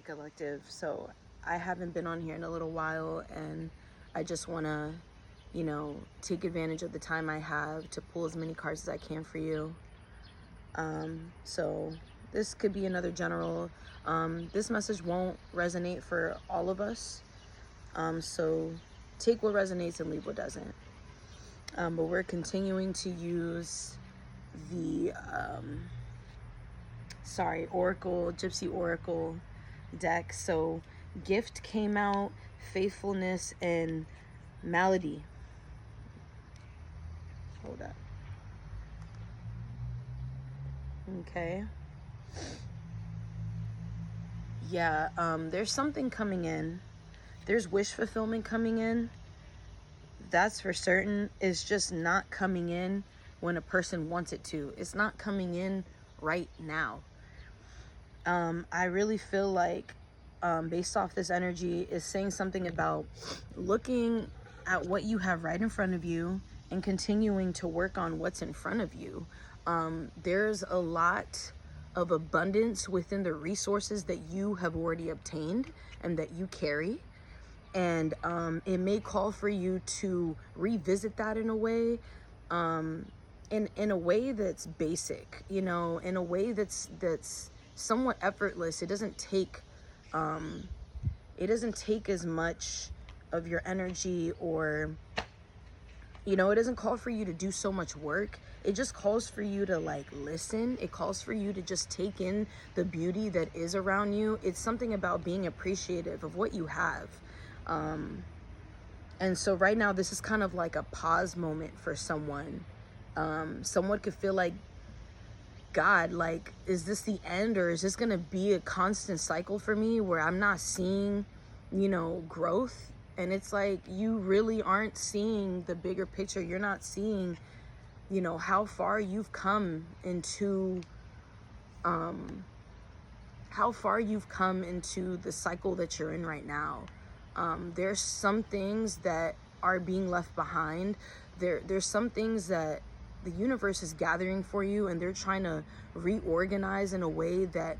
Collective. So I haven't been on here in a little while, and I just want to, you know, take advantage of the time I have to pull as many cards as I can for you. So this could be another general. This message won't resonate for all of us. So take what resonates and leave what doesn't. But we're continuing to use the Gypsy Oracle deck. So Gift came out, Faithfulness, and Malady. Hold up. Okay. Yeah, there's something coming in. There's wish fulfillment coming in. That's for certain. It's just not coming in when a person wants it to. It's not coming in right now. I really feel like, based off this energy, is saying something about looking at what you have right in front of you and continuing to work on what's in front of you. There's a lot of abundance within the resources that you have already obtained and that you carry. And it may call for you to revisit that in a way, in a way that's basic, you know, in a way that's somewhat effortless. It doesn't take as much of your energy, or, you know, it doesn't call for you to do so much work. It just calls for you to like listen. It calls for you to just take in the beauty that is around you. It's something about being appreciative of what you have. And so right now, this is kind of like a pause moment for someone. Someone could feel like, God, like, is this the end, or is this going to be a constant cycle for me where I'm not seeing, you know, growth? And it's like, you really aren't seeing the bigger picture. You're not seeing, you know, how far you've come into the cycle that you're in right now. There's some things that are being left behind. There's some things that the universe is gathering for you, and they're trying to reorganize in a way that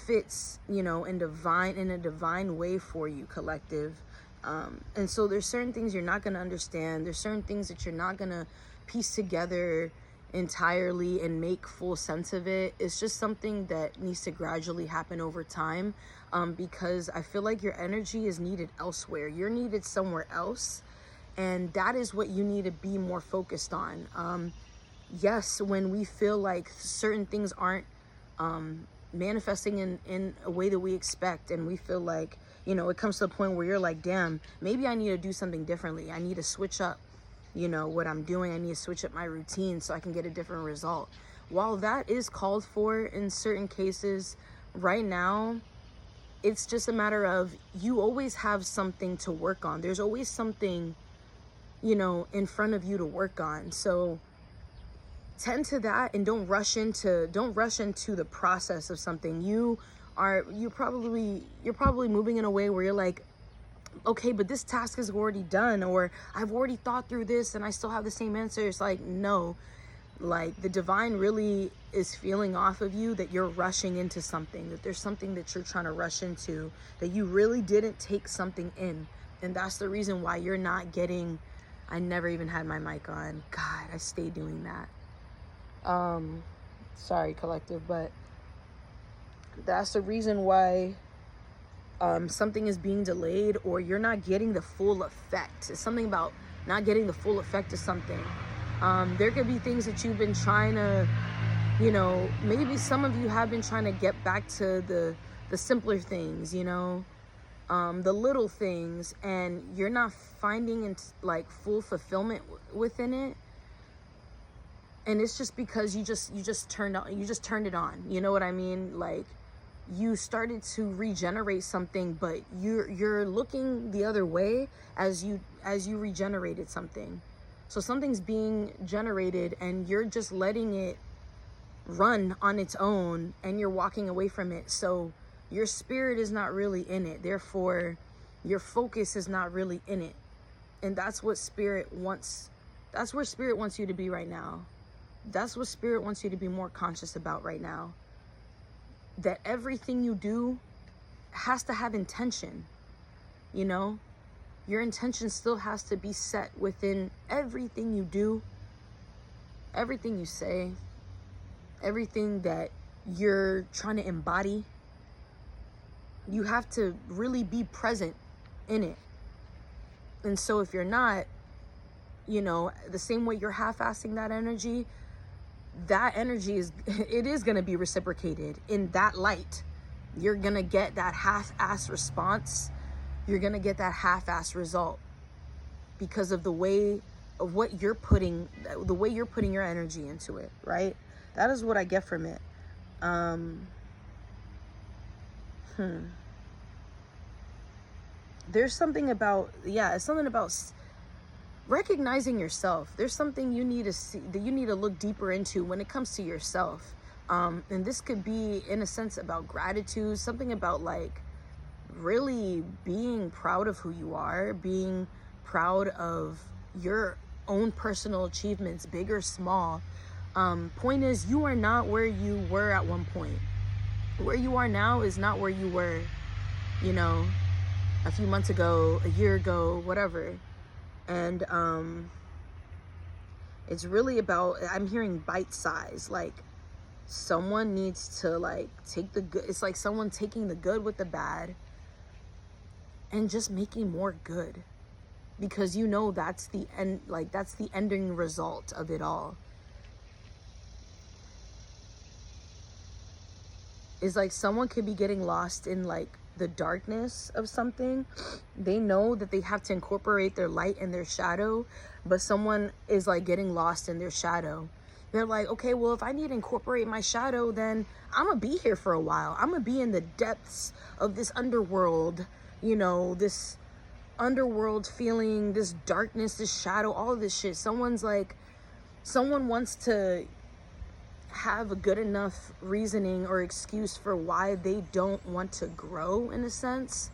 fits, you know, in a divine way for you, collective. And so there's certain things you're not going to understand. There's certain things that you're not going to piece together entirely and make full sense of it. It's just something that needs to gradually happen over time, because I feel like your energy is needed elsewhere. You're needed somewhere else, and that is what you need to be more focused on. Yes, when we feel like certain things aren't manifesting in a way that we expect, and we feel like, you know, it comes to the point where you're like, damn, maybe I need to do something differently. I need to switch up, you know, what I'm doing. I need to switch up my routine so I can get a different result. While that is called for in certain cases, right now, it's just a matter of, you always have something to work on. There's always something, you know, in front of you to work on. So tend to that, and don't rush into the process of something. You're probably moving in a way where you're like, okay, but this task is already done, or I've already thought through this and I still have the same answer. It's like, no, like, the divine really is feeling off of you that you're rushing into something, that there's something that you're trying to rush into, that you really didn't take something in. And that's the reason why you're not getting, I never even had my mic on. God, I stay doing that. Sorry, collective, but that's the reason why something is being delayed, or you're not getting the full effect. It's something about not getting the full effect of something. There could be things that you've been trying to, you know, maybe some of you have been trying to get back to the simpler things, you know, the little things, and you're not finding like full fulfillment within it. And it's just because you just turned it on. You know what I mean? Like, you started to regenerate something, but you're looking the other way as you regenerated something. So something's being generated and you're just letting it run on its own, and you're walking away from it. So your spirit is not really in it. Therefore, your focus is not really in it. And that's what spirit wants. That's where spirit wants you to be right now. That's what spirit wants you to be more conscious about right now. That everything you do has to have intention, you know? Your intention still has to be set within everything you do, everything you say, everything that you're trying to embody. You have to really be present in it. And so if you're not, you know, the same way you're half-assing that energy is, it is going to be reciprocated in that light. You're going to get that half-ass response. You're going to get that half-ass result because of the way of what you're putting, the way you're putting your energy into it, right? That is what I get from it. There's something about, it's something about recognizing yourself. There's something you need to see, that you need to look deeper into when it comes to yourself. And this could be, in a sense, about gratitude, something about like really being proud of who you are, being proud of your own personal achievements, big or small. Point is, you are not where you were at one point. Where you are now is not where you were, you know, a few months ago, a year ago, whatever. And it's really about, I'm hearing bite size, like someone needs to like take the good. It's like someone taking the good with the bad and just making more good, because you know that's the end, like that's the ending result of it all. Is like someone could be getting lost in like the darkness of something. They know that they have to incorporate their light and their shadow, but someone is like getting lost in their shadow. They're like, okay, well, if I need to incorporate my shadow, then I'm gonna be here for a while. I'm gonna be in the depths of this underworld, you know, this underworld feeling, this darkness, this shadow, all of this shit. Someone wants to have a good enough reasoning or excuse for why they don't want to grow, in a sense.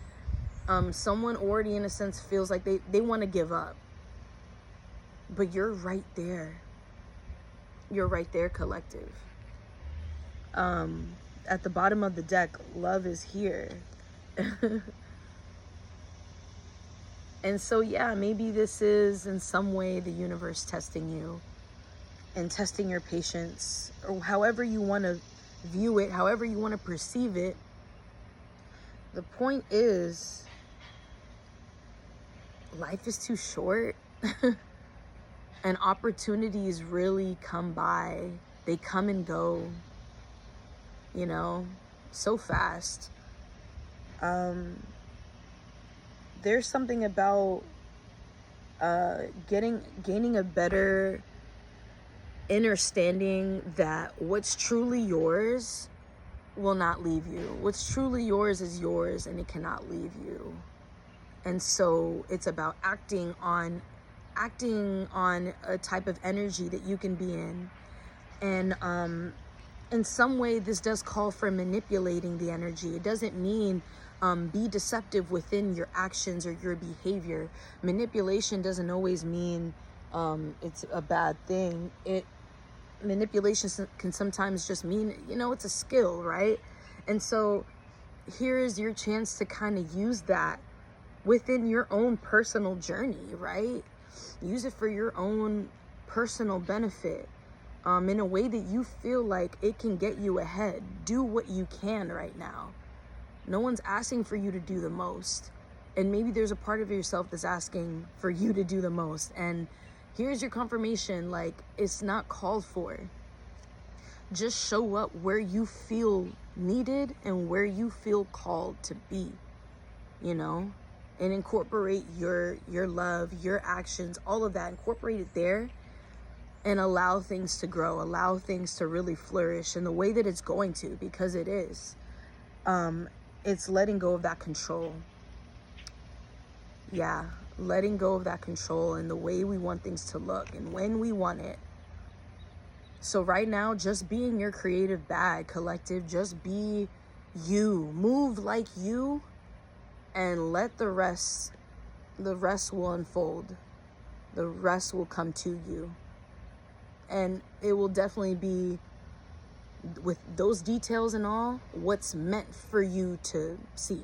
Someone already, in a sense, feels like they want to give up. But you're right there. You're right there, collective. At the bottom of the deck, love is here. And so, yeah, maybe this is in some way the universe testing you and testing your patience, or however you want to view it, however you want to perceive it. The point is, life is too short and opportunities really come by. They come and go, you know, so fast. There's something about gaining a better understanding that what's truly yours will not leave you. What's truly yours is yours, and it cannot leave you. And so it's about acting on a type of energy that you can be in. And in some way, this does call for manipulating the energy. It doesn't mean be deceptive within your actions or your behavior. Manipulation doesn't always mean it's a bad thing. Manipulation can sometimes just mean, you know, it's a skill, right? And so here is your chance to kind of use that within your own personal journey, right? Use it for your own personal benefit, in a way that you feel like it can get you ahead. Do what you can right now. No one's asking for you to do the most. And maybe there's a part of yourself that's asking for you to do the most. And here's your confirmation, like, it's not called for. Just show up where you feel needed and where you feel called to be, you know, and incorporate your love, your actions, all of that. Incorporate it there and allow things to grow, allow things to really flourish in the way that it's going to, because it is. It's letting go of that control. Yeah, letting go of that control and the way we want things to look and when we want it. So right now, just be in your creative bag, collective. Just be you. Move like you, and let the rest will unfold. The rest will come to you. And it will definitely be, with those details and all, what's meant for you to see.